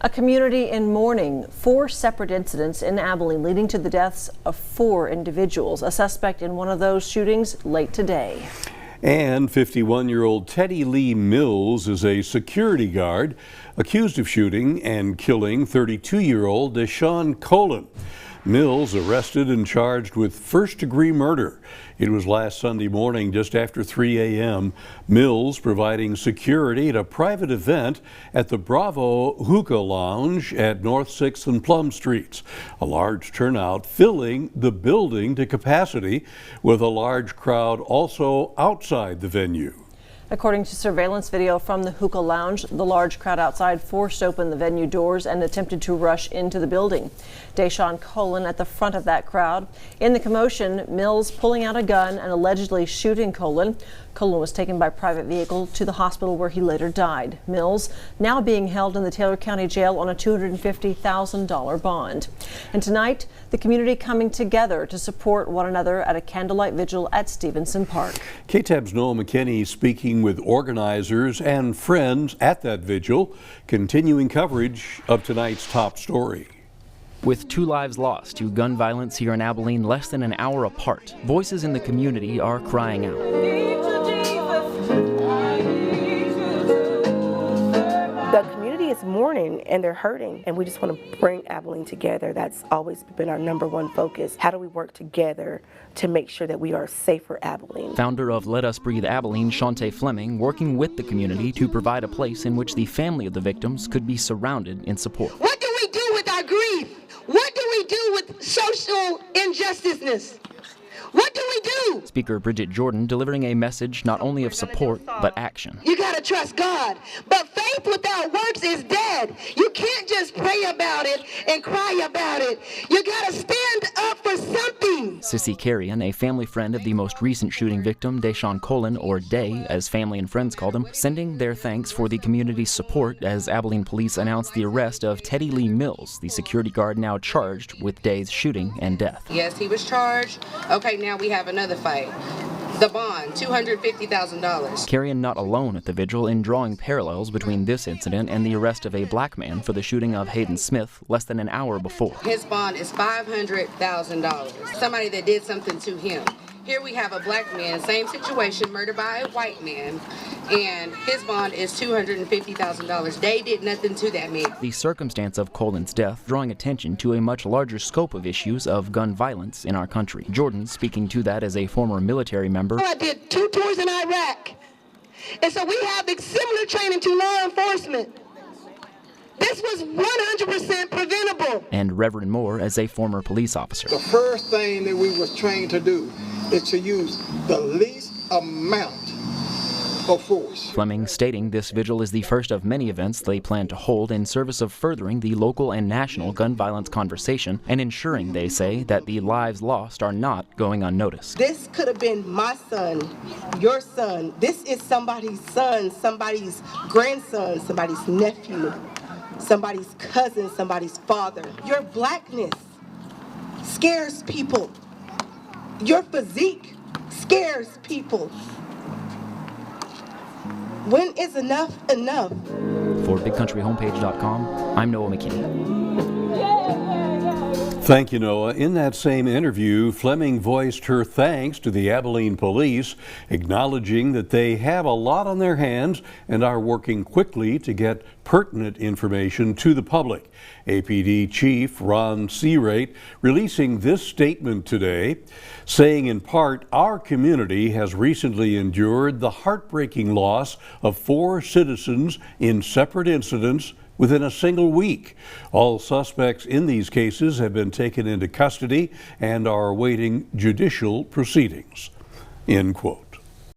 A community in mourning. 4 separate incidents in Abilene leading to the deaths of 4 individuals. A suspect in one of those shootings late today. And 51-year-old Teddy Lee Mills is a security guard accused of shooting and killing 32-year-old Deshaun Colin. Mills arrested and charged with first-degree murder. It was last Sunday morning just after 3 a.m. Mills providing security at a private event at the Bravo Hookah Lounge at North 6th and Plum Streets. A large turnout filling the building to capacity, with a large crowd also outside the venue. According to surveillance video from the Hookah Lounge, the large crowd outside forced open the venue doors and attempted to rush into the building. Deshaun Colin at the front of that crowd. In the commotion, Mills pulling out a gun and allegedly shooting Colin. Colin was taken by private vehicle to the hospital where he later died. Mills now being held in the Taylor County Jail on a $250,000 bond. And tonight, the community coming together to support one another at a candlelight vigil at Stevenson Park. KTAB's Noah McKinney speaking with organizers and friends at that vigil, continuing coverage of tonight's top story. With 2 lives lost to gun violence here in Abilene less than an hour apart, voices in the community are crying out. The community is mourning and they're hurting, and we just want to bring Abilene together. That's always been our #1 focus. How do we work together to make sure that we are safe for Abilene? Founder of Let Us Breathe Abilene, Shante Fleming, working with the community to provide a place in which the family of the victims could be surrounded in support. What do we do with our grief? What do we do with social injusticeness? What do we do? Speaker Bridget Jordan delivering a message not only of support, but action. You gotta trust God, but faith without works is dead. You can't just pray about it and cry about it. You gotta stand up for something. Sissy Carrion, a family friend of the most recent shooting victim, Deshaun Colin, or Day, as family and friends called him, sending their thanks for the community's support as Abilene police announced the arrest of Teddy Lee Mills, the security guard now charged with Day's shooting and death. Yes, he was charged. Okay, now we have another fight. The bond, $250,000. Carrion not alone at the vigil in drawing parallels between this incident and the arrest of a black man for the shooting of Hayden Smith less than an hour before. His bond is $500,000. Somebody that did something to him. Here we have a black man, same situation, murdered by a white man, and his bond is $250,000. They did nothing to that man. The circumstance of Colin's death drawing attention to a much larger scope of issues of gun violence in our country. Jordan, speaking to that as a former military member. I did 2 tours in Iraq, and so we have similar training to law enforcement. This was 100% preventable. And Reverend Moore as a former police officer. The first thing that we was trained to do is to use the least amount of force. Fleming stating this vigil is the first of many events they plan to hold in service of furthering the local and national gun violence conversation and ensuring, they say, that the lives lost are not going unnoticed. This could have been my son, your son. This is somebody's son, somebody's grandson, somebody's nephew, somebody's cousin, somebody's father. Your blackness scares people. Your physique scares people. When is enough enough? For BigCountryHomepage.com, I'm Noah McKinney. Thank you, Noah. In that same interview, Fleming voiced her thanks to the Abilene police, acknowledging that they have a lot on their hands and are working quickly to get pertinent information to the public. APD Chief Ron Searate releasing this statement today, saying in part, our community has recently endured the heartbreaking loss of 4 citizens in separate incidents within a single week. All suspects in these cases have been taken into custody and are awaiting judicial proceedings. End quote.